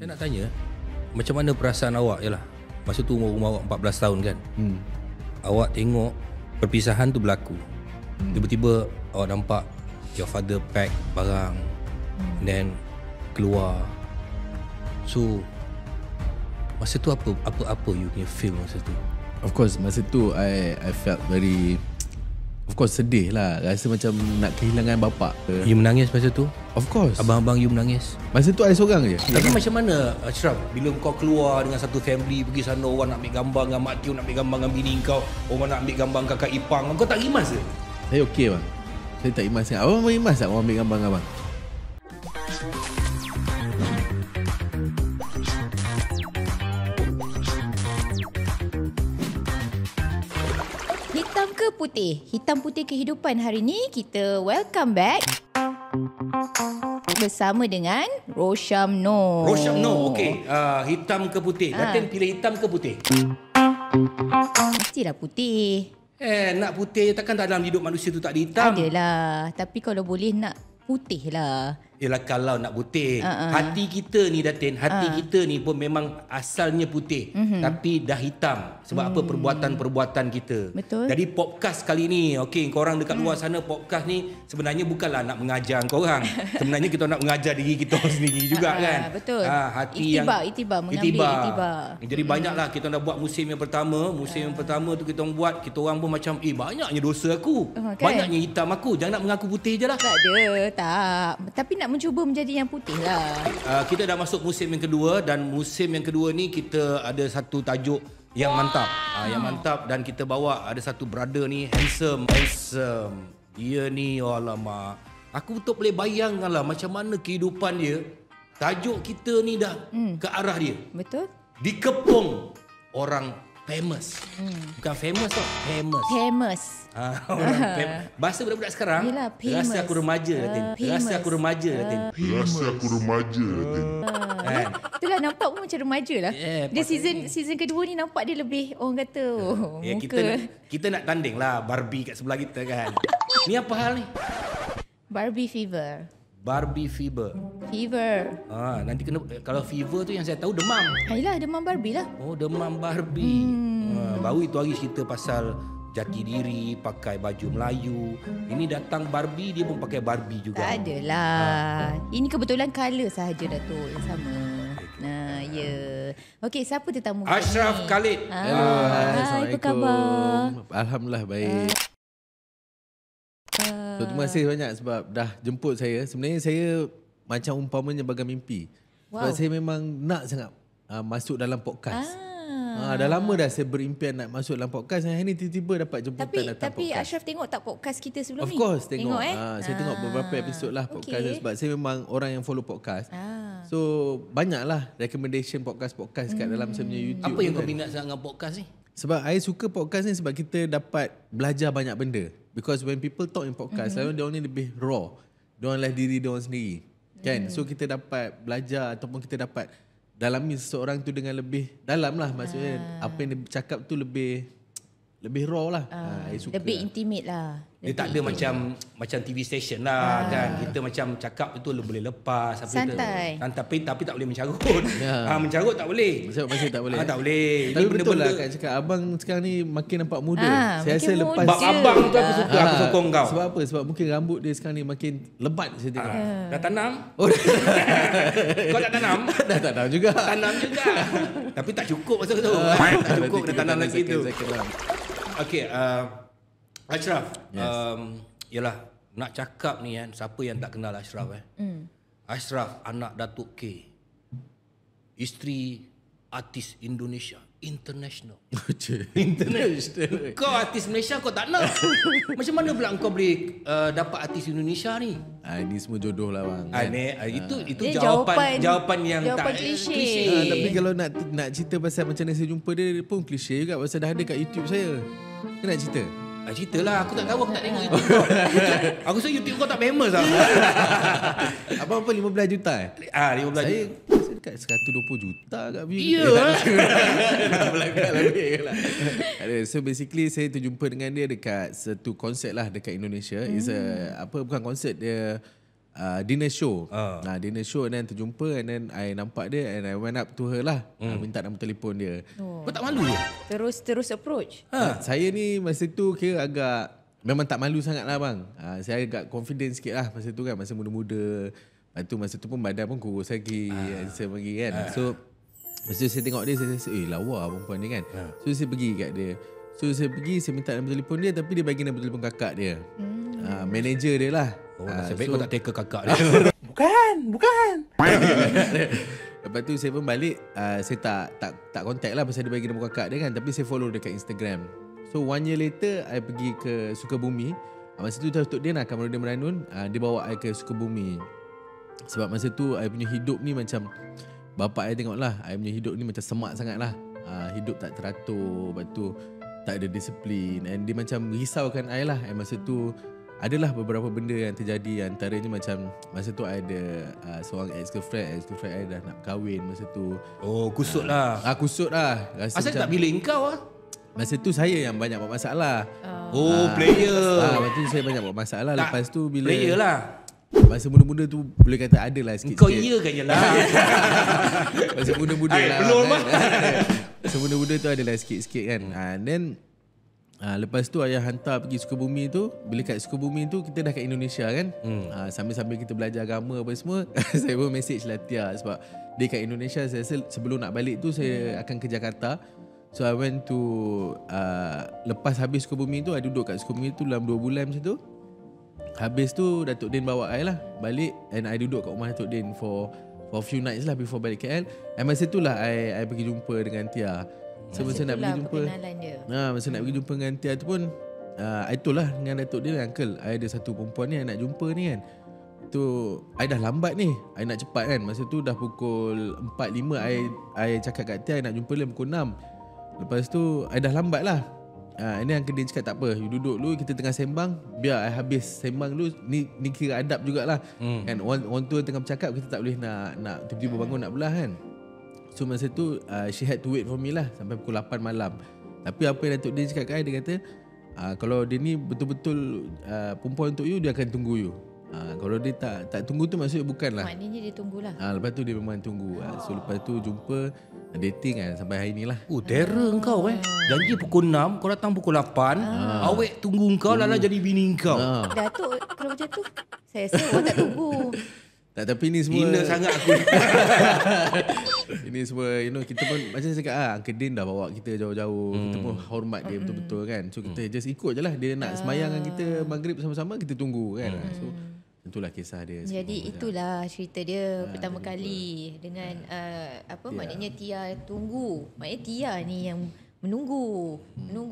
Saya nak tanya, macam mana perasaan awak? Yalah, masa tu umur awak 14 tahun kan. Awak tengok perpisahan tu berlaku. Tiba-tiba awak nampak your father pack barang, then keluar. So masa tu apa you punya feel masa tu? Of course masa tu I felt very, of course sedih lah. Rasa macam nak kehilangan bapa. You menangis masa tu? Of course. Abang-abang you menangis? Masa tu I seorang je. Tapi macam mana Ashraf, bila kau keluar dengan satu family, pergi sana, orang nak ambil gambar dengan mak kau, nak ambil gambar dengan bini kau, orang nak ambil gambar dengan kakak ipang, kau tak rimas ke? Saya okey bang. Saya tak rimas sangat. Abang rimas tak orang ambil gambar dengan abang? Hitam ke putih? Hitam putih kehidupan hari ni kita welcome back bersama dengan Roshamno. Roshamno, okey. Hitam ke putih? Datin pilih hitam ke putih? Mestilah putih. Nak putih, takkan tak dalam hidup manusia tu tak ada hitam? Adalah. Tapi kalau boleh nak putih lah. Yalah, kalau nak putih, hati kita ni Datin, hati kita ni pun memang asalnya putih, tapi dah hitam. Sebab apa? Perbuatan-perbuatan kita. Betul. Jadi podcast kali ni, okey, korang dekat luar sana, podcast ni sebenarnya bukanlah nak mengajar korang. Sebenarnya kita nak mengajar diri kita sendiri juga kan. Betul. Hati Itibar, mengambil itibar. Jadi banyaklah kita dah buat musim yang pertama. Musim yang pertama tu kita orang buat, kita orang pun macam banyaknya dosa aku. Kan? Banyaknya hitam aku. Jangan nak mengaku putih je lah. Tak ada, tak. Tapi nak mencuba menjadi yang putih lah. Kita dah masuk musim yang kedua, dan musim yang kedua ni kita ada satu tajuk yang mantap. Yang mantap, dan kita bawa ada satu brother ni handsome. Dia ni alamak. Aku betul boleh bayangkan lah macam mana kehidupan dia. Tajuk kita ni dah ke arah dia. Betul? Dikepung orang famous. Bukan famous tau, famous. Famous. Orang famous. Bahasa budak-budak sekarang, Yelah, famous. rasa aku remaja, Datin. Rasa aku remaja, Datin. Rasa aku remaja, Datin. Kan? Itulah nampak pun macam remaja lah. Dia patutnya. season kedua ni nampak dia lebih, orang kata muka. Kita nak tanding lah Barbie kat sebelah kita kan. Ni apa hal ni? Barbie fever. Barbie fever. Nanti kena, kalau fever tu yang saya tahu demam. Ayolah, demam Barbie lah. Oh, demam Barbie. Baru itu hari cerita pasal jati diri, pakai baju Melayu. Ini datang Barbie, dia pun pakai Barbie juga. Tak adalah. Ini kebetulan colour sahaja Datuk yang sama. Nah, ya. Okey, siapa tetamu kita Ashraf ni? Khalid. Hello, Hai, apa khabar? Alhamdulillah baik. So, terima kasih banyak sebab dah jemput saya. Sebenarnya saya macam umpamanya bagai mimpi. Sebab saya memang nak sangat masuk dalam podcast. Dah lama dah saya berimpian nak masuk dalam podcast. Hari ni tiba-tiba dapat jemputan datang Tapi podcast. Ashraf tengok tak podcast kita sebelum Of ni? course tengok. eh? Saya tengok beberapa episod lah podcast okey. sebab saya memang orang yang follow podcast. So banyaklah recommendation podcast-podcast kat dalam saya punya YouTube. Apa yang tu kau kan. minat sangat dengan podcast ni? Sebab saya suka podcast ni sebab kita dapat belajar banyak benda. Because when people talk in podcast, selalu dia orang ni lebih raw. Dia orang lah diri dia orang sendiri. Kan? So kita dapat belajar ataupun kita dapat dalami seseorang tu dengan lebih dalam lah. Maksudnya apa yang dia bercakap tu lebih raw lah. Saya suka Lebih lah. intimate lah. Dia tak ada macam TV station lah kan. Kita macam cakap itu boleh lepas. Santai. Tapi tak boleh mencarut. Ya. Mencarut tak boleh. Sebab masih tak boleh. Tak boleh. Tapi Ini betul lah benda-benda. Kak cakap abang sekarang ni makin nampak muda. Saya makin rasa lepas muda. Bab abang tu aku suka, aku sokong kau. Sebab apa? Sebab mungkin rambut dia sekarang ni makin lebat saya tengok. Dah tanam? Oh, Kau tak tanam? dah tak tahu juga. Tanam juga. Tapi tak cukup masa tu. Tak cukup dah tanam lagi tu. Okey, Ashraf. Yalah, nak cakap ni kan, siapa yang tak kenal Ashraf Ashraf anak Datuk K. Isteri artis Indonesia international. International. Kau artis Malaysia kau tak nak. Macam mana pula kau boleh dapat artis Indonesia ni? Ini semua jodoh lah bang. Itu Dia jawapan yang jawapan tak klise. Tapi kalau nak cerita pasal macam mana saya jumpa dia pun klise juga pasal dah ada kat YouTube saya. Kau nak cerita? Ceritalah, aku tak tahu, aku tak tengok YouTube kau. Aku rasa YouTube kau tak famous lah. Apa 15 juta 15 Saya dekat 120 juta kat view. Ya. Belakang lebih lah. So basically saya terjumpa dengan dia dekat satu konsert lah dekat Indonesia. It's bukan konsert dia dinner show. Dinner show and then terjumpa and then I nampak dia and I went up to her lah. Minta nombor telefon dia. Kau tak malu ke? Terus approach. Saya ni masa tu kira agak memang tak malu sangat lah bang. Saya agak confident sikit lah masa tu kan. Masa muda-muda. Lepas tu masa tu pun badan pun kurus lagi. Handsome lagi kan. So masa tu saya tengok dia, saya rasa lawa perempuan ni kan. So saya pergi kat dia. So saya pergi, saya minta nombor telefon dia, tapi dia bagi nombor telefon kakak dia. Manager dia lah. Nasib baik kau tak take kakak dia. Bukan. Lepas tu saya pun balik, saya tak contact lah pasal dia bagi nombor kakak dia kan. Tapi saya follow dekat Instagram. So 1 year later, I pergi ke Sukabumi. Masa tu Datuk Din lah, Kamarudin Meranun, dia bawa I ke Sukabumi. Sebab masa tu I punya hidup ni macam, bapak I tengok lah, I punya hidup ni macam semak sangat lah. Hidup tak teratur, lepas tu tak ada disiplin. And dia macam risaukan I lah. And masa tu adalah beberapa benda yang terjadi. Antaranya macam masa tu I ada seorang ex-girlfriend I dah nak kahwin masa tu. Oh, kusut lah. Kusut lah. Rasa Asal macam, tak pilih engkau lah? masa tu saya yang banyak buat masalah. Player. Lepas tu saya banyak buat masalah. Tak, Lepas tu bila player lah. masa muda-muda tu boleh kata adalah sikit-sikit. Kau iya kan je lah. Masa muda-muda lah. Belum lah. Masa muda-muda tu adalah sikit-sikit kan. And then lepas tu ayah hantar pergi Sukabumi tu. Bila kat Sukabumi tu kita dah kat Indonesia kan. Sambil-sambil kita belajar agama apa semua. Saya pun message lah Tia sebab dia kat Indonesia. Saya rasa sebelum nak balik tu saya akan ke Jakarta. So I went to lepas habis Sukabumi tu, I duduk kat Sukabumi tu dalam 2 bulan macam tu. Habis tu Datuk Din bawa I lah balik. And I duduk kat rumah Datuk Din for a few nights lah before balik KL. And masa tu lah I pergi jumpa dengan Tia. So masa nak pergi jumpa, masa nak pergi jumpa dengan Tia tu pun I told lah dengan Datuk Din, uncle, I ada satu perempuan ni I nak jumpa ni kan. Tu I dah lambat ni, I nak cepat kan. Masa tu dah pukul 4.05 I cakap kat Tia I nak jumpa dia pukul 6. Lepas tu I dah lambat lah. Ini Uncle Din cakap tak apa, you duduk dulu, kita tengah sembang, biar I habis sembang dulu. Ni kira adab jugalah. Kan orang tua tengah bercakap, kita tak boleh nak tiba-tiba bangun nak belah kan. So masa tu she had to wait for me lah sampai pukul 8 malam. Tapi apa yang Datuk Din cakap kat I, dia kata kalau dia ni betul-betul perempuan untuk you, dia akan tunggu you. Kalau dia tak tunggu tu maksudnya bukan lah. Maknanya dia tunggulah. Lepas tu dia memang tunggu. So lepas tu jumpa, dating kan sampai hari ni lah. Terror kau Janji pukul 6, kau datang pukul 8. Awek tunggu kau, lala jadi bini kau. Datuk kalau macam tu, saya rasa orang tak tunggu. Tak, tapi ni semua Hina sangat aku. ini semua kita pun macam saya cakap Uncle Din dah bawa kita jauh-jauh. Kita pun hormat dia betul-betul kan. So kita just ikut je lah. Dia nak semayang dengan kita maghrib sama-sama, kita tunggu kan. So itulah kisah dia. Jadi itulah cerita dia pertama kali dengan maknanya Tia tunggu. Maknanya Tia ni yang menunggu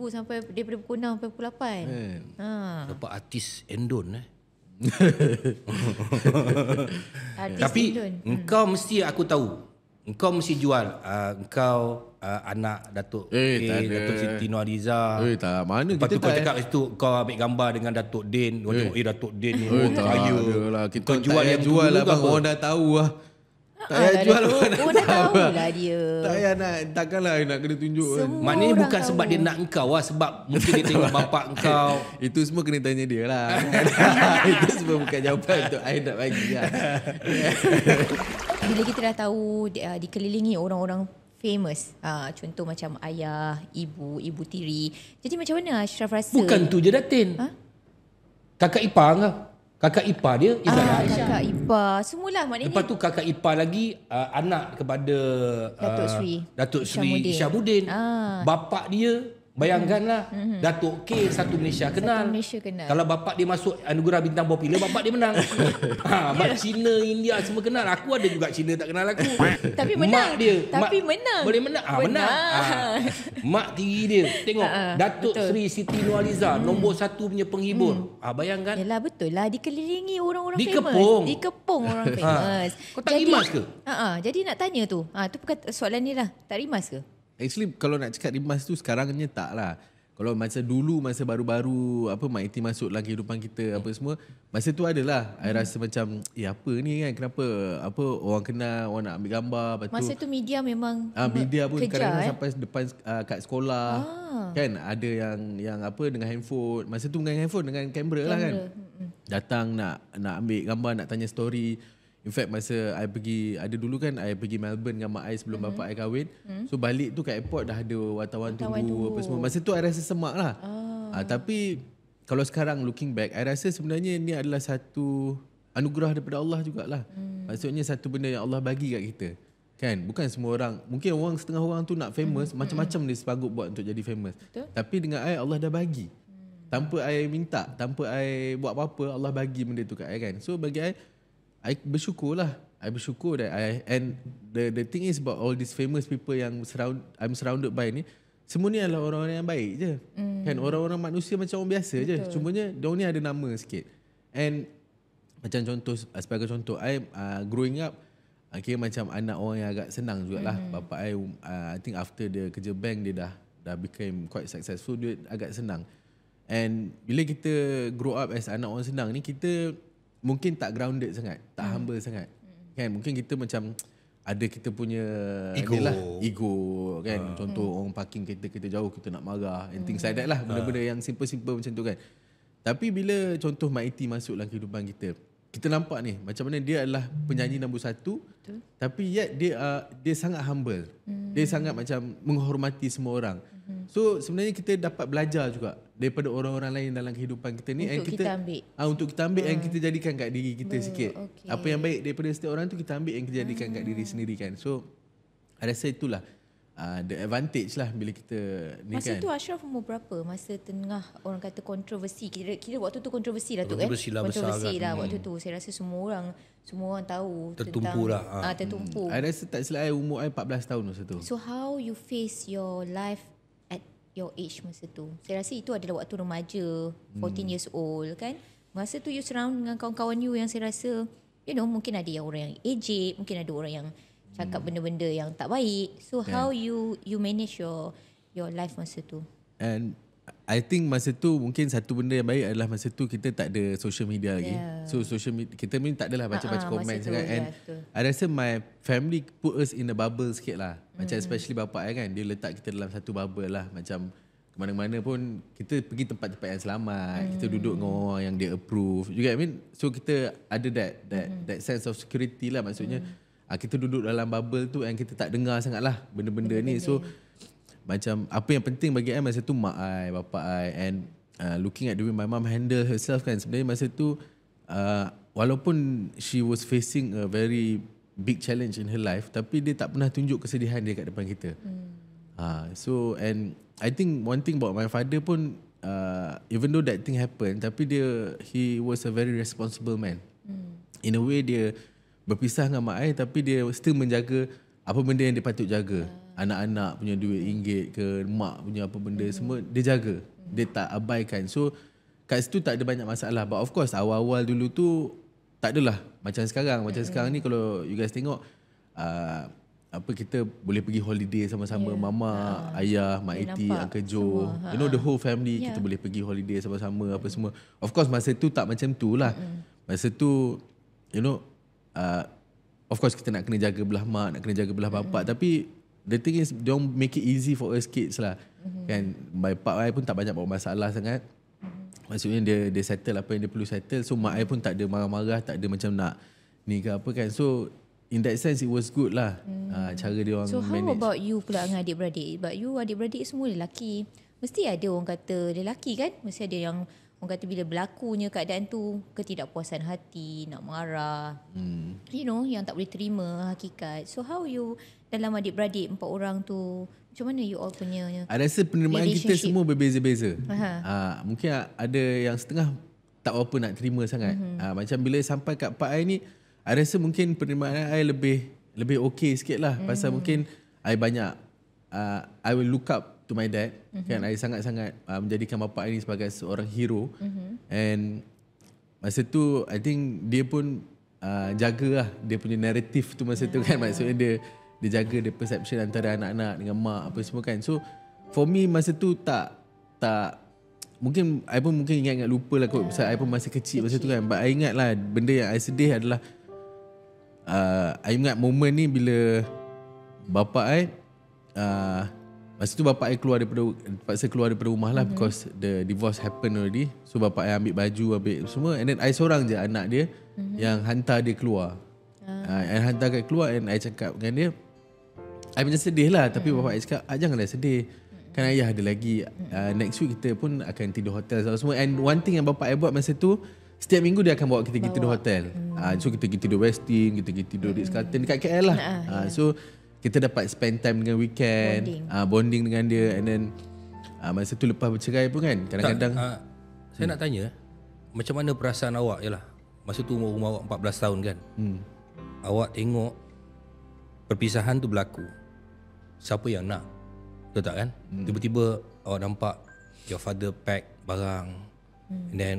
sampai daripada pukul 6 sampai pukul 8. Dapat artis Endon Artis Tapi Indon. engkau mesti, aku tahu, engkau mesti jual engkau anak Datuk Datuk Siti Nurhaliza. Tak, mana Lepas kita tu kau cakap situ, kau ambil gambar dengan Datuk Din. Kau tengok Datuk Din ni kaya lah. Kita kau jual yang jual lah bang. Orang dah tahu lah. Tak payah jual orang dah tahu lah dia. Tak payah takkanlah nak kena tunjuk. Maknanya bukan sebab dia nak engkau lah, sebab mungkin dia tengok bapak engkau. Itu semua kena tanya dia lah. Itu semua bukan jawapan untuk I nak bagi lah. Bila kita dah tahu dikelilingi orang-orang famous, contoh macam ayah, ibu tiri. Jadi macam mana Ashraf rasa? Bukan tu je Datin. Kakak ipar kau. Kakak ipar dia Izzah Aisyah. Kakak ipar. Semualah maknanya. Lepas tu kakak ipar lagi anak kepada Datuk Seri Isyamuddin. Bapak dia, bayangkanlah, Datuk K satu Malaysia kenal. Kalau bapak dia masuk anugerah bintang popular, bapak dia menang. Cina, India semua kenal. Aku ada juga Cina tak kenal aku. Tapi menang. Mak dia. Menang. Boleh menang. Menang. Mak tiri dia. Tengok. Datuk Seri Siti Nurhaliza, nombor 1 punya penghibur. Bayangkan. Yalah betul lah. Dikelilingi orang-orang Dikepung. famous. Dikepung orang famous. Kau tak rimas ke? Jadi nak tanya tu. Tu bukan soalan ni lah. Tak rimas ke? Actually kalau nak cakap rimas tu sekarangnya tak lah. Kalau masa dulu, masa baru-baru Mak Iti masuk dalam kehidupan kita apa semua, masa tu adalah I rasa macam apa ni kan, kenapa orang kenal, orang nak ambil gambar. Masa tu media memang media pun kadang-kadang sampai depan kat sekolah. Kan ada yang dengan handphone. Masa tu dengan handphone, dengan kamera lah kan. datang nak ambil gambar, nak tanya story. In fact masa I pergi, ada dulu kan I pergi Melbourne dengan mak I sebelum bapa I kahwin. So balik tu kat airport dah ada wartawan tunggu apa semua. Masa tu I rasa semak lah. Tapi kalau sekarang looking back, I rasa sebenarnya ni adalah satu anugerah daripada Allah jugalah. Maksudnya satu benda yang Allah bagi kat kita. Kan? Bukan semua orang, mungkin setengah orang tu nak famous, macam-macam dia sepanggut buat untuk jadi famous. Betul. Tapi dengan I, Allah dah bagi. Tanpa I minta, tanpa I buat apa-apa, Allah bagi benda tu kat I kan. So bagi I bersyukur lah. I bersyukur that and the thing is about all these famous people yang I'm surrounded by ni, semua ni adalah orang-orang yang baik je. Kan, orang-orang manusia macam orang biasa je. Cumanya diorang ni ada nama sikit. And macam contoh, sebagai contoh, I growing up, kira macam anak orang yang agak senang jugalah. Bapa I think after dia kerja bank, dia dah became quite successful, dia agak senang. And bila kita grow up as anak orang senang ni, kita mungkin tak grounded sangat, tak humble sangat. Kan, mungkin kita macam ada kita punya ego kan. Contoh orang parking kereta kita jauh, kita nak marah and things like that lah. Benda-benda yang simple-simple macam tu kan. Tapi bila contoh Mak Iti masuk dalam kehidupan kita, kita nampak ni macam mana dia adalah penyanyi nombor 1. Betul. Tapi yet dia sangat humble. Dia sangat macam menghormati semua orang. So sebenarnya kita dapat belajar juga daripada orang-orang lain dalam kehidupan kita ni, untuk kita ambil. Untuk kita ambil yang kita jadikan kat diri kita sikit. Apa yang baik daripada setiap orang tu kita ambil yang kita jadikan kat diri sendiri kan. So I rasa itulah the advantage lah bila kita ni masa kan. tu Ashraf umur berapa? Masa tengah orang kata kontroversi. Kira waktu tu kontroversi lah tu kan. Kontroversi lah waktu tu. Saya rasa semua orang tahu tertumpu tentang lah. tertumpu. I rasa tak silap umur I 14 tahun masa tu. So how you face your life at your age masa tu? Saya rasa itu adalah waktu remaja, 14 years old kan. Masa tu you surround dengan kawan-kawan you yang saya rasa mungkin ada yang orang yang ejek, mungkin ada orang yang cakap benda-benda yang tak baik. So how you manage your life masa tu? And I think masa tu mungkin satu benda yang baik adalah masa tu kita tak ada social media lagi. So social media kita pun tak adalah baca-baca komen sangat. And I rasa my family put us in a bubble sikit lah. Macam especially bapa I kan, dia letak kita dalam satu bubble lah. Macam ke mana-mana pun kita pergi tempat-tempat yang selamat, kita duduk dengan orang yang dia approve. You get what I mean? So kita ada that sense of security lah, maksudnya. Kita duduk dalam bubble tu and kita tak dengar sangat lah benda-benda ni. So macam apa yang penting bagi I masa tu mak I, bapa I, and looking at the way my mom handle herself kan. Sebenarnya masa tu walaupun she was facing a very big challenge in her life, tapi dia tak pernah tunjuk kesedihan dia kat depan kita. So and I think one thing about my father pun, even though that thing happened, tapi he was a very responsible man. In a way dia berpisah dengan mak I, tapi dia still menjaga apa benda yang dia patut jaga. Anak-anak punya duit ringgit ke, mak punya apa benda semua dia jaga. Dia tak abaikan. So kat situ tak ada banyak masalah. But of course awal-awal dulu tu tak adalah macam sekarang. Macam sekarang ni kalau you guys tengok, kita boleh pergi holiday sama-sama, mama, ayah, Mak Iti, Uncle Joe, the whole family kita boleh pergi holiday sama-sama apa semua. Of course masa tu tak macam tu lah. Masa tu of course kita nak kena jaga belah mak, nak kena jaga belah bapak, tapi the thing is don't make it easy for us kids lah. Kan my pak I pun tak banyak bawa masalah sangat. Maksudnya dia settle apa yang dia perlu settle. So mak I pun tak ada marah-marah, tak ada macam nak ni ke apa kan. So in that sense it was good lah. Cara dia orang manage. So how about you pula dengan adik-beradik? But you adik-beradik semua lelaki. Mesti ada orang kata lelaki kan? Mesti ada yang orang kata bila berlakunya keadaan tu, ketidakpuasan hati, nak marah. Yang tak boleh terima hakikat. So how you dalam adik-beradik 4 orang tu, macam mana you all punya I rasa penerimaan kita semua berbeza-beza. Mungkin ada yang setengah tak apa nak terima sangat. Macam bila sampai kat Pak I ni, I rasa mungkin penerimaan I lebih okey sikit lah. Pasal mungkin I banyak I will look up to my dad. Kan I sangat-sangat menjadikan bapa I ni sebagai seorang hero. And masa tu I think dia pun jagalah dia punya naratif tu masa tu kan. Maksudnya dia jaga the perception antara anak-anak dengan mak apa semua kan. So for me masa tu tak mungkin I pun mungkin ingat lupa lah kot. Pasal I pun masih kecil masa tu kan. But I ingat lah benda yang I sedih adalah I ingat moment ni bila bapa I Masa tu bapak I terpaksa keluar daripada rumah lah because the divorce happened already. So bapak I ambil baju, ambil semua, and then I seorang je anak dia yang hantar dia keluar. And hantar dia keluar, and I cakap dengan dia, I macam sedih lah, tapi bapak I cakap, janganlah sedih, kan ayah ada lagi, next week kita pun akan tidur hotel semua. And one thing yang bapak I buat masa tu, setiap minggu dia akan bawa kita pergi tidur hotel. So kita pergi tidur Westin, kita pergi tidur di Ritz-Carlton dekat KL lah. So kita dapat spend time dengan weekend, bonding dengan dia. And then masa tu lepas bercerai pun kan, kadang-kadang saya nak tanya, macam mana perasaan awak? Yalah, masa tu umur awak 14 tahun kan. Awak tengok perpisahan tu berlaku, siapa yang nak? Betul tak kan? Tiba-tiba awak nampak your father pack barang, and then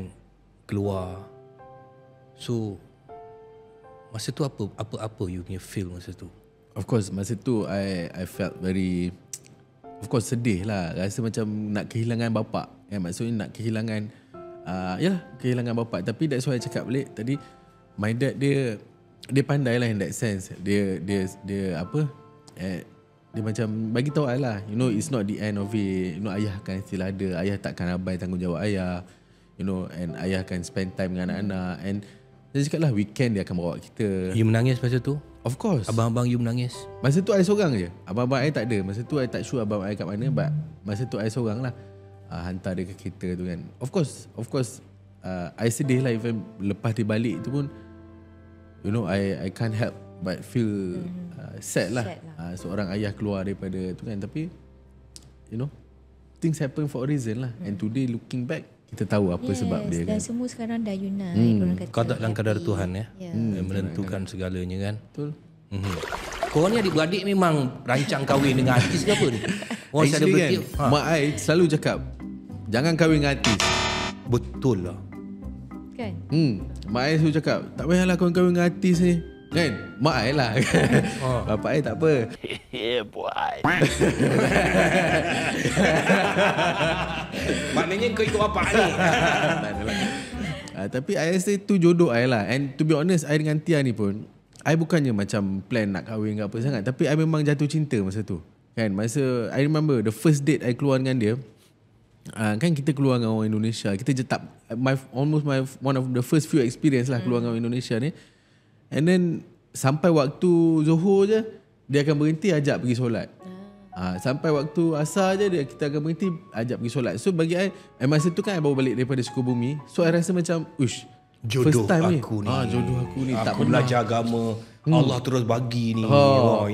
keluar. So masa tu apa you punya feel masa tu? of course masa tu I felt very, of course sedih lah, rasa macam nak kehilangan bapak kan, maksudnya nak kehilangan yalah, kehilangan bapak. Tapi that's why I cakap balik tadi, my dad dia pandai lah in that sense. Dia apa, dia macam bagi tahu I lah, you know, it's not the end of it, you know, ayah akan still ada, ayah takkan abai tanggungjawab ayah, you know, and ayah akan spend time dengan anak. And dia cakap lah weekend dia akan bawa kita. You menangis masa tu? Of course. Abang-abang you menangis? Masa tu I seorang je, abang-abang I tak ada. Masa tu I tak sure abang I kat mana, but masa tu I seorang lah, hantar dia ke kereta tu kan. Of course I sedih lah, even lepas dia balik tu pun, you know, I can't help but feel sad lah. Seorang ayah keluar daripada tu kan. Tapi you know, things happen for a reason lah. And today looking back, kita tahu apa sebab dia kan. Dan semua sekarang dah unite. Qada dan qadar Tuhan ya. Yang menentukan segalanya kan. Betul. Korang ni adik-beradik memang rancang kahwin dengan artis ke apa ni? Orang Actually kan, mak I selalu cakap, jangan kahwin dengan artis. Betul lah. Kan? Mak I selalu cakap, tak payahlah kahwin dengan artis ni. Kan? Mak I lah. Bapak I tak apa. boy. Maknanya kau ikut bapak ni. Tapi I rasa tu jodoh I lah. And to be honest, I dengan Tia ni pun, I bukannya macam plan nak kahwin ke apa sangat, tapi I memang jatuh cinta masa tu. Kan, masa I remember the first date I keluar dengan dia, kan kita keluar dengan orang Indonesia. Kita je tak, one of the first few experience lah keluar dengan orang Indonesia ni. And then sampai waktu Zuhur je, dia akan berhenti ajak pergi solat. Sampai waktu asar je kita akan berhenti ajak pergi solat. So bagi I masa tu kan I baru balik daripada Sukabumi. So I rasa macam jodoh first time aku ni. Jodoh aku ni. Aku tak pernah belajar agama, Allah terus bagi ni.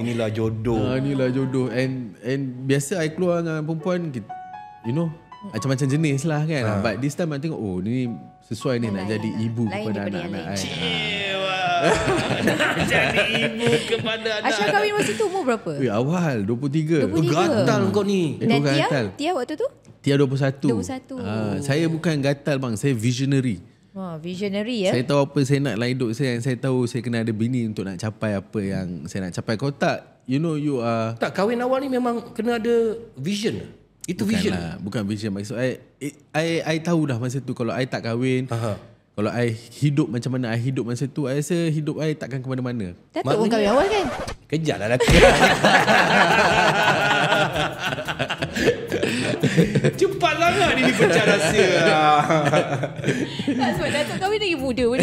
Inilah jodoh. Inilah jodoh. And biasa I keluar dengan perempuan, you know, macam-macam jenis lah kan. But this time I tengok, ni sesuai ni nak jadi ibu kepada anak-anak I. Nak jadi ibu kepada anak. Aisyah kahwin masa tu umur berapa? Awal 23. 23. Gatal kau ni. Dan gatal. Tia waktu tu? Tia 21. 21. Saya bukan gatal bang, saya visionary. Visionary ya. Saya tahu apa saya nak dalam hidup saya. Saya tahu saya kena ada bini untuk nak capai apa yang saya nak capai. Kau tak, you know, you are... Tak, kahwin awal ni memang kena ada vision. Itu vision. Bukan vision. Maksud I tahu dah masa tu kalau I tak kahwin, kalau I hidup macam mana I hidup masa tu, I rasa hidup I takkan ke mana-mana. Datuk pun kahwin awal kan? Kejap lah Datuk. Cepat sangat ni pecah rahsia. Tak, sebab Datuk kahwin lagi muda pun.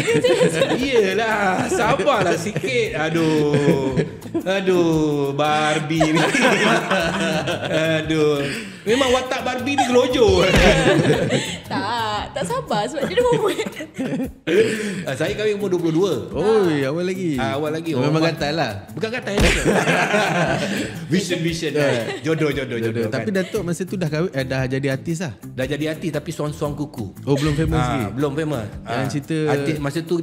Iyalah, sabarlah sikit. Aduh, Barbie ni. Aduh. Memang watak Barbie ni gelojo. Tak sabar sebab dia dah umur. Saya kahwin umur 22. Awal lagi. Awal lagi. Memang gatal lah. Bukan gatal. Vision. Jodoh. Tapi Datuk masa tu dah kahwin, dah jadi artis lah. Dah jadi artis tapi suang-suang kuku. Belum famous lagi. Belum famous. Jangan cerita artis masa tu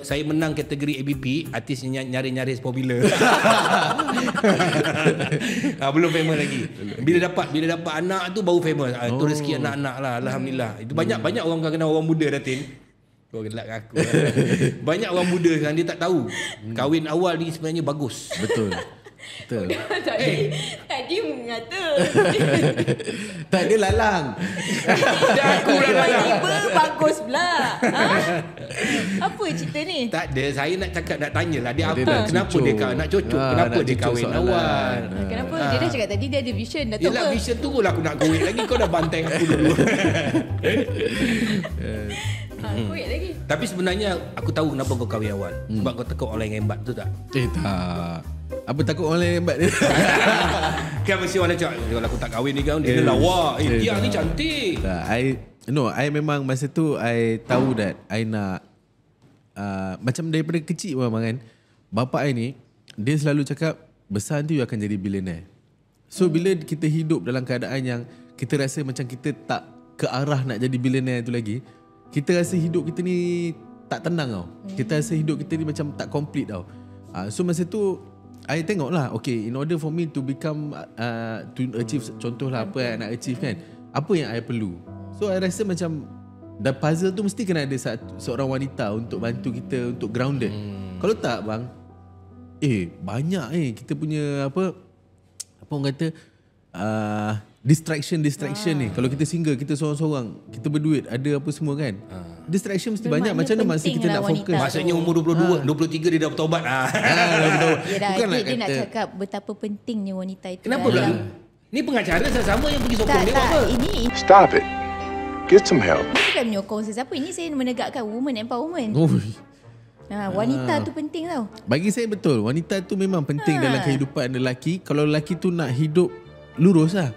saya menang kategori ABP, artis nyaris popular. Belum famous lagi. Bila dapat anak tu baru famous. Itu rezeki anak-anak lah, alhamdulillah. Itu banyak orang kenal orang muda Datin. Kau gelak aku. Banyak orang muda sekarang dia tak tahu kahwin awal ni sebenarnya bagus. Betul. Tadi mengata. Tak, dia lalang. Dah aku dah lalang. Tiba bagus pula. Apa cerita ni? Tak ada, saya nak tanyalah dia Dia apa, nak kenapa cucuk. dia nak cocok, kenapa nak dia cucuk kahwin soalan. awal. Kenapa Dia dah cakap tadi dia ada vision. Datuk Yelah apa? vision tunggulah aku nak goit lagi. Kau dah bantai aku dulu. Wait lagi. Tapi sebenarnya aku tahu kenapa kau kahwin awal. Sebab kau takut orang hebat tu tak? Tak. Apa takut orang lain hebat dia? Kan mesti orang cakap kalau aku tak kahwin ni kan dia lawa. Dia ni cantik. Tak, I memang masa tu I tahu that I nak macam daripada kecil memang kan. Bapa I ni dia selalu cakap besar nanti you akan jadi billionaire. So bila kita hidup dalam keadaan yang kita rasa macam kita tak ke arah nak jadi billionaire tu lagi, kita rasa hidup kita ni tak tenang tau. Kita rasa hidup kita ni macam tak complete tau. So masa tu I tengok lah, okay, in order for me to become to achieve, contohlah apa yang I nak achieve kan, apa yang I perlu. So I rasa macam the puzzle tu mesti kena ada seorang wanita untuk bantu kita untuk grounded. Kalau tak bang, banyak kita punya apa orang kata distraction ni. Kalau kita single, kita seorang-seorang, kita berduit, ada apa semua kan, distraction mesti banyak. Macam mana masa kita nak fokus? Maksudnya umur 22, 23 dia dah bertaubat. Dia nak cakap betapa pentingnya wanita itu. Kenapa pula? Ni pengacara sama yang pergi sokong dia apa? Ini Stop it. Get some help. bukan menyokong sesiapa. Ini saya menegakkan woman empowerment. Wanita tu penting tau. Bagi saya betul, wanita tu memang penting dalam kehidupan lelaki. Kalau lelaki tu nak hidup lurus lah.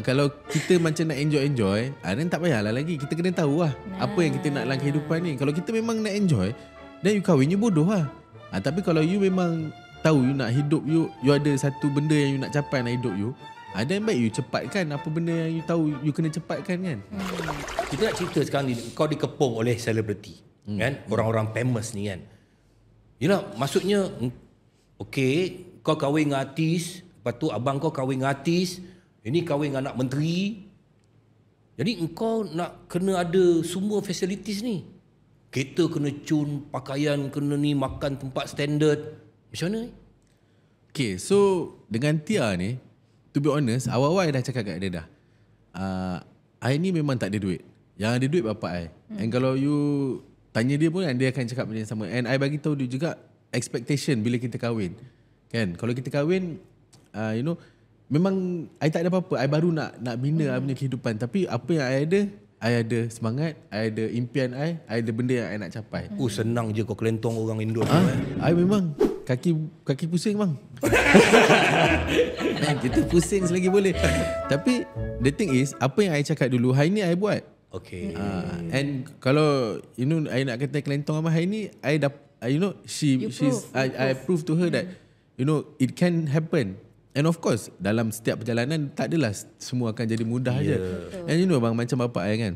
Kalau kita macam nak enjoy, then tak payahlah lagi. Kita kena tahu lah apa yang kita nak dalam kehidupan ni. Kalau kita memang nak enjoy, then you kahwin, you bodoh lah. Tapi kalau you memang tahu you nak hidup, you ada satu benda yang you nak capai dalam hidup you, then baik you cepatkan apa benda yang you tahu you kena cepatkan kan. Kita nak cerita sekarang ni, kau dikepung oleh selebriti kan, orang-orang famous ni kan. Yelah, maksudnya okay, kau kahwin dengan artis, lepas tu abang kau kahwin dengan artis, ini kahwin dengan anak menteri. Jadi engkau nak kena ada semua facilities ni. Kereta kena cun, pakaian kena ni, makan tempat standard. Macam mana ni? Okay, so dengan Tia ni, to be honest, awal-awal I dah cakap kat dia dah, I ni memang tak ada duit. Yang ada duit bapak I. And kalau you tanya dia pun, dia akan cakap macam sama. And I bagi tahu dia juga expectation bila kita kahwin. Kan? Kalau kita kahwin, memang I tak ada apa-apa. I baru nak bina I punya kehidupan. Tapi apa yang I ada semangat, I ada impian I ada benda yang I nak capai. Senang je kau kelentong orang Indo tu. I memang kaki pusing bang. Kita pusing selagi boleh. Tapi the thing is, apa yang I cakap dulu, hari ni I buat. Okay. And kalau I nak kata kelentong sama hari ni, I prove to her that it can happen. And of course, dalam setiap perjalanan tak adalah semua akan jadi mudah je. And bang, macam bapak I kan,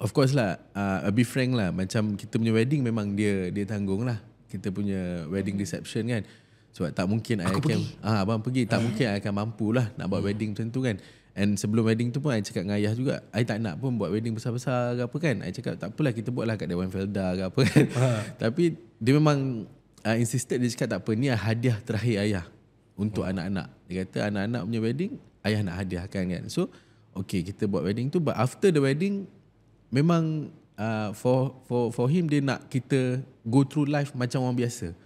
of course lah, be frank lah, macam kita punya wedding memang dia tanggung lah. Kita punya wedding reception kan. Sebab tak mungkin I akan abang pergi, tak mungkin I akan mampu lah nak buat wedding macam tu kan. And sebelum wedding tu pun I cakap dengan ayah juga, I tak nak pun buat wedding besar-besar ke apa kan. I cakap tak apalah, kita buatlah kat Dewan Felda ke apa kan. Tapi dia memang insisted, dia cakap tak apa, ni hadiah terakhir ayah untuk anak-anak. Dia kata anak-anak punya wedding ayah nak hadiahkan kan. So okay, kita buat wedding tu. But after the wedding, memang for him, dia nak kita go through life macam orang biasa.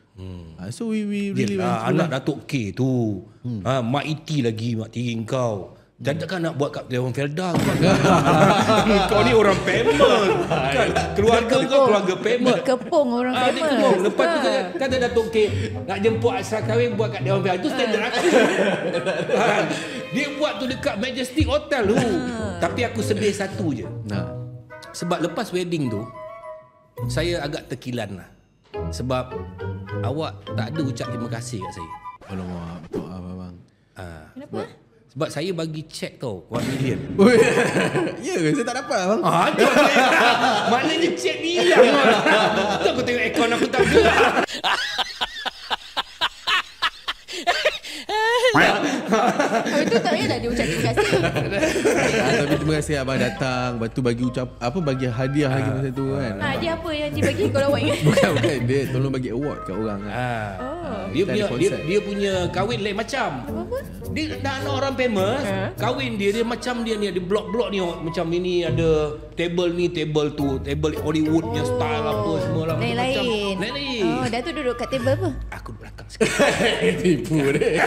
So we really anak Datuk K tu, Mak Iti lagi, Mak Tiri kau. Dan takkan nak buat kat Dewan Felda kan? Kau ni orang famous kan? Keluarga kau keluarga famous. Dikepung orang famous. Lepas tu kata Datuk K nak jemput asal kahwin buat kat Dewan Felda. Itu standard aku. Dia buat tu dekat Majestic Hotel tu. Tapi aku sedih satu je. Sebab lepas wedding tu, saya agak terkilan lah. Sebab awak tak ada ucap terima kasih kat saya. Alamak, betul abang. Kenapa? Sebab saya bagi cek tau, 1 million. Ya ke? Saya tak dapat abang. Maknanya cek ni hilang. Tu aku tengok akaun aku tak gerak. Itu tak payahlah dia ucap terima kasih. Tapi terima kasih abang datang, lepas tu bagi bagi hadiah lagi masa tu kan. Dia apa yang dibagi kalau awak ingat? Bukan, dia tolong bagi award kat orang kan. Dia punya kahwin lain macam. Apa? Dia dah nak orang famous, kahwin dia macam dia ni ada blok-blok ni, macam ini ada table ni, table tu, table Hollywoodnya style apa semua lah, macam-macam. Lain-lain. Dah tu duduk kat table apa? Aku belakang. Tipu dia.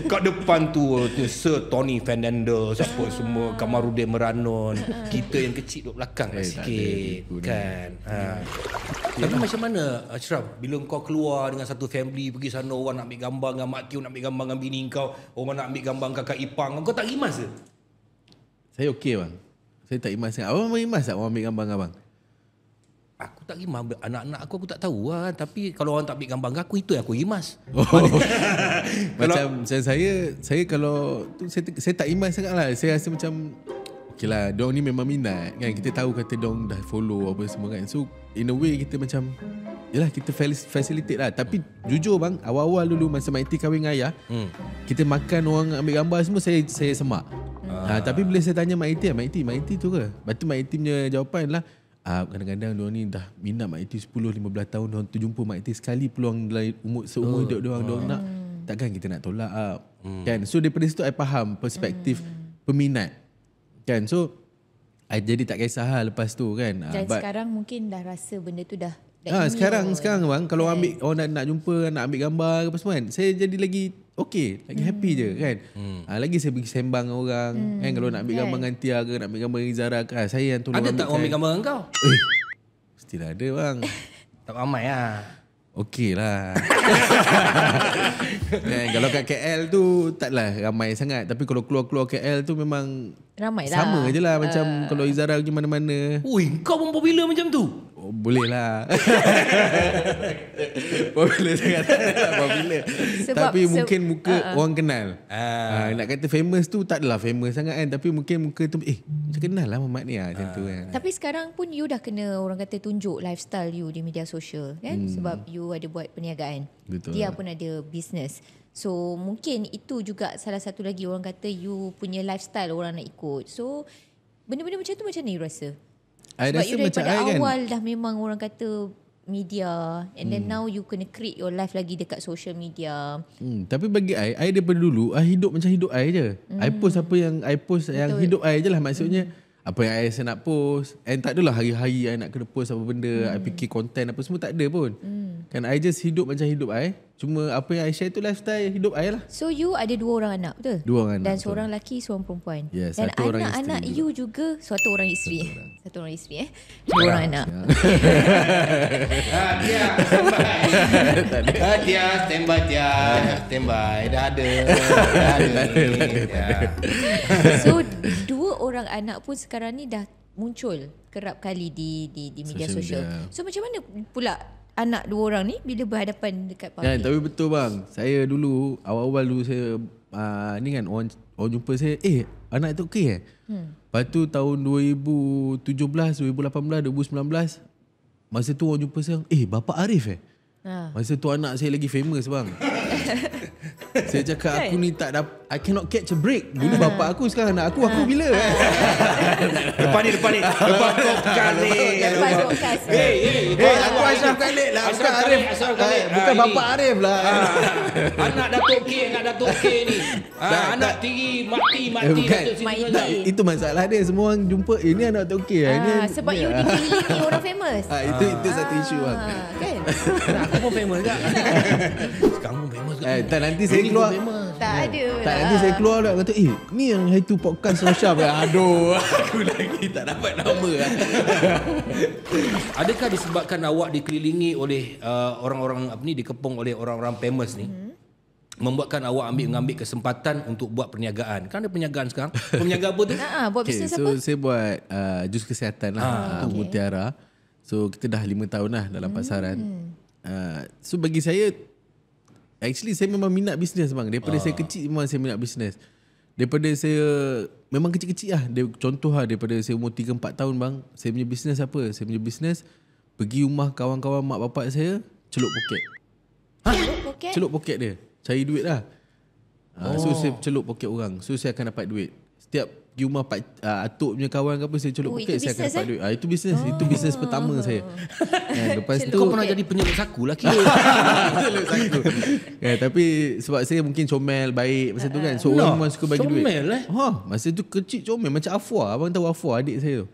Kat depan tu Sir Tony Fernando semua Kamarudin Meranon. Kita yang kecil duduk belakang lah sikit kan. Tapi macam mana Ashraf, bila kau keluar dengan satu family, pergi sana orang nak ambil gambar dengan mak kau, nak ambil gambar dengan bini kau, orang nak ambil gambar dengan kakak ipang, kau tak rimas ke? Saya okey bang. Saya tak rimas sangat. Abang rimas tak orang ambil gambar dengan abang? Aku tak rimas. Anak-anak aku tak tahu lah. Tapi kalau orang tak ambil gambar dengan aku, itu yang aku rimas. Macam saya kalau tu, saya tak rimas sangat lah. Saya rasa macam okey lah, diorang ni memang minat kan. Kita tahu kata diorang dah follow apa semua kan. So in a way kita macam yalah, kita facilitate lah. Tapi jujur bang, awal-awal dulu masa Mak Iti kahwin dengan ayah, kita makan orang ambil gambar semua, saya semak. Tapi bila saya tanya Mak Iti tu ke? Lepas tu Mak Iti punya jawapan lah, kadang-kadang diorang ni dah minat Mak Iti 10-15 tahun, diorang tu jumpa Mak Iti sekali peluang dalam seumur hidup diorang nak, takkan kita nak tolak kan. So daripada situ I faham perspektif peminat kan. So I jadi tak kisah lah lepas tu kan. Dan sekarang mungkin dah rasa benda tu dah sekarang bang, kalau ambil orang nak jumpa, nak ambil gambar apa semua kan, saya jadi lagi okey, lagi happy je kan. Lagi saya pergi sembang dengan orang kan. Kalau nak ambil gambar dengan Tia ke, nak ambil gambar dengan Zara ke, saya yang tolong. Ada tak orang ambil gambar dengan kau? Mestilah ada bang. Tak ramai lah. Okey lah. Kalau kat KL tu taklah ramai sangat. Tapi kalau keluar-keluar KL tu memang ramai lah. Sama je lah macam kalau Izara pergi mana-mana. Ui, kau pun popular macam tu? Boleh lah. Popular sangat. Popular. Tapi mungkin muka orang kenal. Nak kata famous tu tak adalah famous sangat kan. Tapi mungkin muka tu macam kenal lah Mamat ni macam tu kan. Tapi sekarang pun you dah kena orang kata tunjuk lifestyle you di media sosial kan. Sebab you ada buat perniagaan. Betul. Dia pun ada business. So mungkin itu juga salah satu lagi orang kata you punya lifestyle orang nak ikut. So benda-benda macam tu macam mana you rasa? Sebab you daripada awal dah memang orang kata media, and then now you kena create your life lagi dekat social media. Tapi bagi I daripada dulu I hidup macam hidup I je. I post apa yang I post. Betul. Yang hidup I je lah. Maksudnya apa yang I rasa nak post. And tak adalah hari-hari I nak kena post apa benda. I fikir konten apa semua, tak ada pun. Kan I just hidup macam hidup I. Cuma apa yang I share tu lifestyle hidup I lah. So you ada 2 orang anak, betul? 2 orang anak. Dan seorang lelaki, seorang perempuan. Yes, dan anak-anak you juga satu orang isteri. Satu orang isteri 2 orang anak. Tia, standby Tia. Standby. Dah ada. So 2 orang anak pun sekarang ni dah muncul kerap kali di media sosial. So macam mana pula anak 2 orang ni bila berhadapan dekat public? Tapi betul bang. Saya dulu awal-awal dulu saya ni kan orang jumpa saya, anak tu okey Lepas tu tahun 2017, 2018, 2019 masa tu orang jumpa saya, bapa Arif Masa tu anak saya lagi famous bang. Saya cakap aku ni tak I cannot catch a break. Dulu bapa aku, sekarang anak aku bila? Depan ni. Depan podcast ni. Aku Ashraf Khalid lah. Bukan Arif. Bukan bapa Arif lah. Anak Datuk K ni. Anak tiri mati Datuk Siti. Itu masalah dia. Semua orang jumpa ni anak Datuk K lah. Sebab you dikelilingi orang famous. Itu satu isu bang. Kan? Aku pun famous tak? Sekarang pun famous ke? Tak, nanti saya keluar. Tak ada lah. Tak, nanti saya keluar dah kata, ni yang hari tu podcast Rosyaf. Aduh, aku lagi tak dapat nama lah. Adakah disebabkan awak dikelilingi oleh orang-orang dikepung oleh orang-orang famous ni, membuatkan awak mengambil kesempatan untuk buat perniagaan? Kan ada perniagaan sekarang. Perniagaan apa tu? Buat bisnes apa? Saya buat jus kesihatan lah, Mutiara. So kita dah 5 tahun lah dalam pasaran. So bagi saya, actually saya memang minat bisnes bang. Daripada saya kecil memang saya minat bisnes. Daripada saya memang kecil-kecil lah. Contoh lah, daripada saya umur 3-4 tahun bang, saya punya bisnes apa? Saya punya bisnes pergi rumah kawan-kawan mak bapak saya, celup poket. Celup poket dia, cari duit lah. So saya celup poket orang, so saya akan dapat duit. Setiap pergi rumah atuk punya kawan ke apa, saya celup poket, saya akan dapat duit. Itu bisnes. Itu bisnes pertama saya. Lepas tu kau pernah jadi penyelut saku lah kira. Penyelut saku. Tapi sebab saya mungkin comel, baik masa tu kan. So orang memang suka bagi duit. Comel masa tu kecil comel macam Afwa. Abang tahu Afwa, adik saya tu.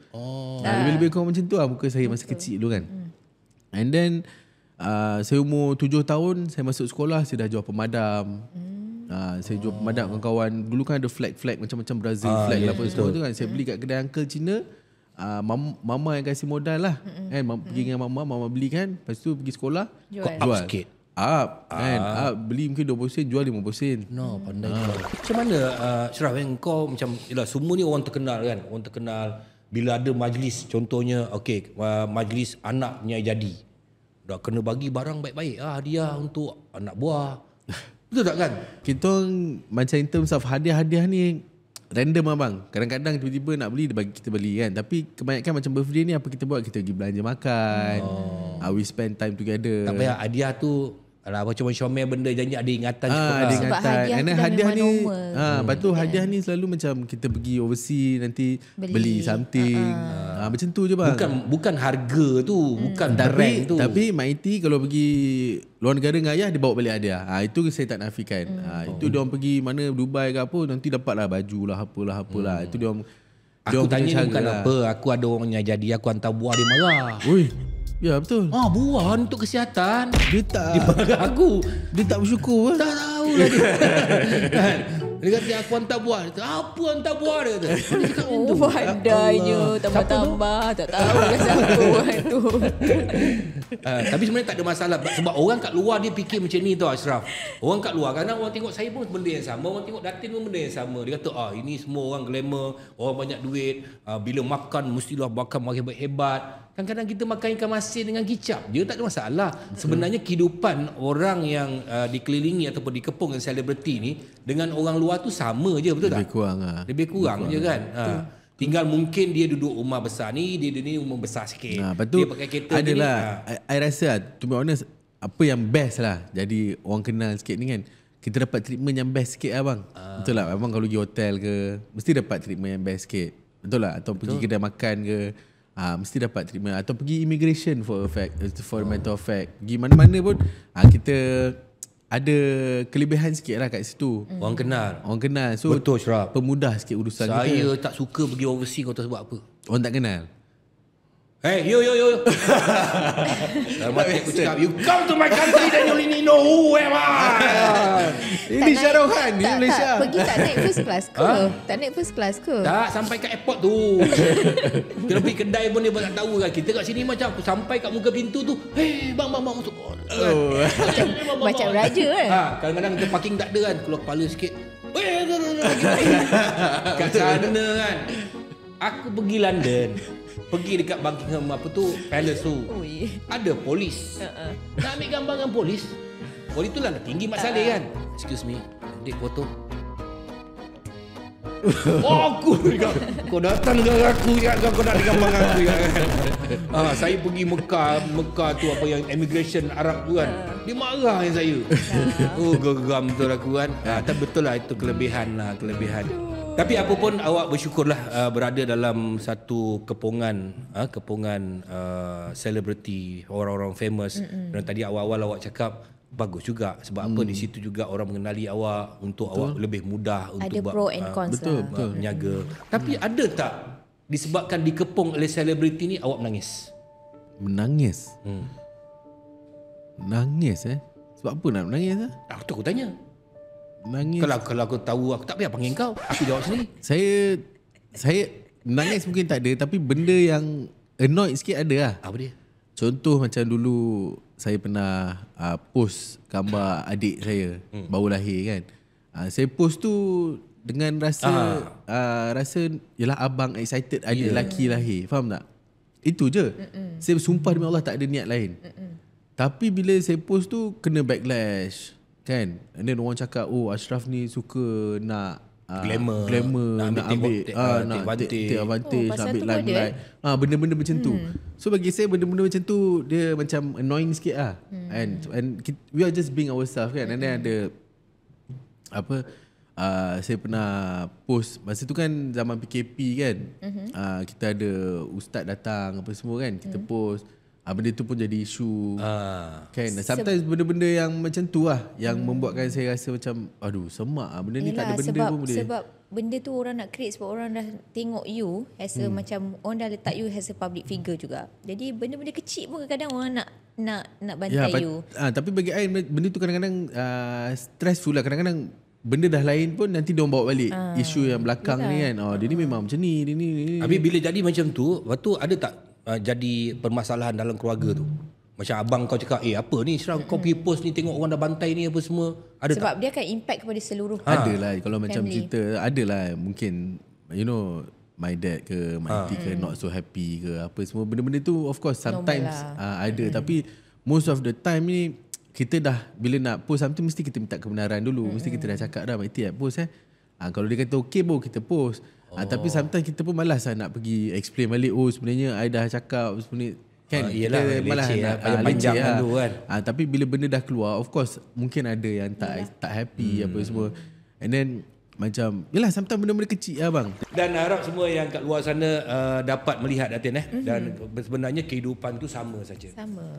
Lebih-lebih kurang macam tu lah muka saya masa kecil dulu kan. And then Saya umur 7 tahun, saya masuk sekolah, saya dah jual pemadam. Saya jual pemadam dengan kawan. Dulu kan ada flag macam-macam Brazil flag lah apa semua tu kan. Saya beli kat kedai uncle Cina. Mama yang kasih modal lah kan. Pergi dengan mama beli kan. Lepas tu pergi sekolah, Jual. Up sikit. kan. Beli mungkin 20 sen, jual 50 sen. No, pandai kau. Macam mana Ashraf kau macam yalah, semua ni orang terkenal kan. Orang terkenal bila ada majlis, contohnya majlis anak punya jadi. Dah kena bagi barang baik-baik hadiah untuk anak buah. Betul tak kan? Kita macam in terms of hadiah-hadiah ni random abang. Kadang-kadang tiba-tiba nak beli, dia bagi kita beli kan. Tapi kebanyakan macam birthday ni apa kita buat, kita pergi belanja makan. We spend time together. Tak payah hadiah tu alah macam comel benda janji ada ingatan cukup ada lah. Sebab ingatan. hadiah And tu then dah hadiah memang ni normal. lepas tu hadiah ni selalu macam kita pergi overseas nanti beli something. Macam tu je bang. Bukan harga tu, bukan brand tu. Tapi Mighty kalau pergi luar negara dengan ayah, dia bawa balik hadiah. Itu saya tak nafikan. Itu dia orang pergi mana Dubai ke apa, nanti dapatlah baju lah apalah. Itu dia orang. Aku tanya ni bukan apa, aku ada orang yang jadi aku hantar buah dia marah. Oi. Ya betul. Buah untuk kesihatan. Dia tak. Dia marah aku. Dia tak bersyukur Tak tahu lah dia. Kan? Dia kata aku hantar buah. Dia kata, apa hantar buah dia kata. Dia cakap macam tu. Pandainya. Tambah-tambah. Tak tahu kan siapa orang tu. Tapi sebenarnya tak ada masalah. Sebab orang kat luar dia fikir macam ni tau Ashraf. Orang kat luar kadang orang tengok saya pun benda yang sama. Orang tengok Datin pun benda yang sama. Dia kata ini semua orang glamour. Orang banyak duit. Bila makan mestilah makan hebat-hebat. Kadang-kadang kita makan ikan masin dengan kicap je, tak ada masalah. Sebenarnya kehidupan orang yang dikelilingi ataupun dikepung dengan selebriti ni dengan orang luar tu sama je, betul tak? Lebih kurang je kan. Tinggal mungkin dia duduk rumah besar ni, dia ni rumah besar sikit. Lepas tu dia pakai kereta adalah I rasa to be honest, apa yang best lah jadi orang kenal sikit ni kan, kita dapat treatment yang best sikit lah bang. Betul lah, abang kalau pergi hotel ke mesti dapat treatment yang best sikit. Betul lah, atau pergi kedai makan ke mesti dapat treatment, atau pergi immigration for matter of fact, pergi mana-mana pun kita ada kelebihan sikit lah kat situ. Orang kenal. So betul Ashraf, pemudah sikit urusan kita. Saya tak suka pergi overseas, kau tahu sebab apa? Orang tak kenal. Hey, yo. Dalam hati aku cakap, you come to my country then you only know who am I. Ini Syarohan di Malaysia. Pergi tak naik first class ke? Tak naik first class ke? Tak, sampai kat airport tu. Kita pergi kedai pun dia tak tahu kan. Kita kat sini macam aku sampai kat muka pintu tu, hey bang masuk. Macam raja kan? Kadang-kadang kita parking tak ada kan. Keluar kepala sikit. Kat sana kan. Aku pergi London. Pergi dekat Buckingham Palace tu. Ada polis. Nak ambil gambar dengan polis. Polis tu lah tinggi Mat Saleh kan. Excuse me, take foto. Aku kau datang dengan aku ya, kau nak gambar dengan aku ya. Saya pergi Mekah tu apa yang immigration Arab tu kan. Dia marah dengan saya. Geram betul aku kan. Tapi betul lah itu kelebihan. Tapi apa pun awak bersyukurlah berada dalam satu kepungan selebriti, orang-orang famous. Dan tadi awal-awal awak cakap bagus juga sebab apa di situ juga orang mengenali awak untuk awak lebih mudah untuk ada pro and cons betul. menjaga. Tapi ada tak disebabkan dikepung oleh selebriti ni awak menangis? Menangis sebab apa nak menangis Aku tanya. Menangis. Kalau aku tahu aku tak payah panggil kau. Aku jawab sendiri. Saya menangis mungkin tak ada, tapi benda yang annoyed sikit ada lah. Apa dia? Contoh macam dulu saya pernah post gambar adik saya baru lahir kan. Saya post tu dengan rasa yalah abang excited ada lelaki lahir. Faham tak? Itu je. Saya sumpah demi Allah tak ada niat lain. Tapi bila saya post tu kena backlash kan. And then orang cakap Ashraf ni suka nak glamour, nak ambil take advantage, nak ambil limelight. Benda-benda macam tu. So bagi saya benda-benda macam tu dia macam annoying sikit lah. And we are just being ourselves kan. And then ada saya pernah post masa tu kan zaman PKP kan. Kita ada ustaz datang apa semua kan. Kita post benda tu pun jadi isu kan. Sometimes benda-benda yang macam tu lah yang membuatkan saya rasa macam semak benda ni. Tak ada benda pun boleh. Sebab benda tu orang nak create sebab orang dah tengok you as a macam orang dah letak you as a public figure juga. Jadi benda-benda kecil pun kadang-kadang orang nak bantai you. Tapi bagi I benda tu kadang-kadang stressful lah. Kadang-kadang benda dah lain pun nanti diorang bawa balik isu yang belakang ni kan. Dia ni memang macam ni, dia ni. Habis bila jadi macam tu, lepas tu ada tak jadi permasalahan dalam keluarga tu? Macam abang kau cakap, apa ni Ashraf, kau pergi post ni tengok orang dah bantai ni apa semua. Ada Sebab tak? dia akan impact kepada seluruh Adalah kalau macam family. cerita, adalah mungkin my dad ke, my auntie ke not so happy ke apa semua. Benda-benda tu of course sometimes ada. Tapi most of the time ni kita dah bila nak post something mesti kita minta kebenaran dulu. Mesti kita dah cakap dah, Mak Iti post kalau dia kata okey baru kita post. Tapi sometimes kita pun malas nak pergi explain balik. Sebenarnya I dah cakap sebenarnya kan. Yelah, kita malas nak panjang leceh dulu kan. Tapi bila benda dah keluar, of course mungkin ada yang tak happy apa semua. And then macam yelah sometimes benda-benda kecil lah bang. Dan harap semua yang kat luar sana dapat melihat Datin dan sebenarnya kehidupan tu sama saja.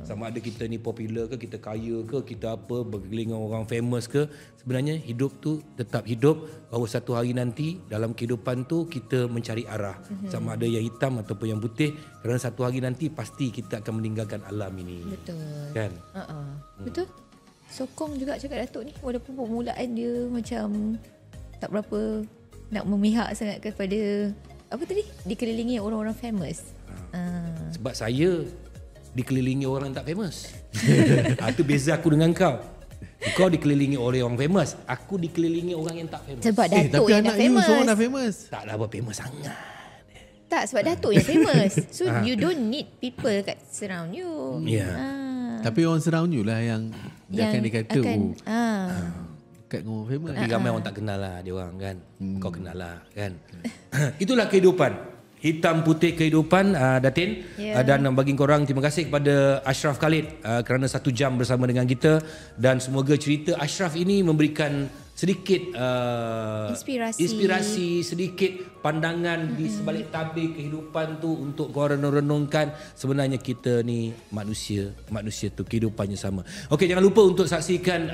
Sama ada kita ni popular ke, kita kaya ke, kita apa, bergeling dengan orang famous ke, sebenarnya hidup tu tetap hidup. Bahawa satu hari nanti dalam kehidupan tu kita mencari arah. Sama ada yang hitam ataupun yang putih, kerana satu hari nanti pasti kita akan meninggalkan alam ini. Betul. Kan? Betul. Sokong juga cakap Datuk ni, walaupun permulaan dia macam tak berapa nak memihak sangat kepada apa tadi, dikelilingi orang-orang famous. Sebab saya dikelilingi orang yang tak famous. Itu beza aku dengan kau. Kau dikelilingi oleh orang famous, aku dikelilingi orang yang tak famous. Sebab Datuk tapi yang dah anak you famous. seorang dah famous. Taklah apa famous sangat. Tak, sebab Datuk yang famous. So you don't need people kat surround you. Tapi orang surround you lah yang dia akan dikata dekat dengan orang famous. Tapi ramai orang tak kenal lah dia orang kan. Kau kenal lah kan. Itulah kehidupan. Hitam putih kehidupan Datin. Dan bagi korang, terima kasih kepada Ashraf Khalid kerana 1 jam bersama dengan kita. Dan semoga cerita Ashraf ini memberikan sedikit inspirasi, sedikit pandangan di sebalik tabir kehidupan tu untuk korang renungkan. Sebenarnya kita ni manusia tu kehidupannya sama. Okey, jangan lupa untuk saksikan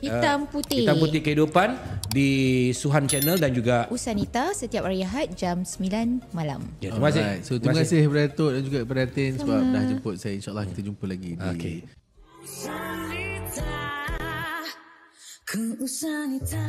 Hitam Putih Kehidupan di Suhan Channel dan juga Usanita setiap hari Ahad jam 9 malam. Ya, terima kasih. So terima kasih kepada Datuk dan juga kepada Datin sebab dah jemput saya. InsyaAllah kita jumpa lagi di Ku Usanita.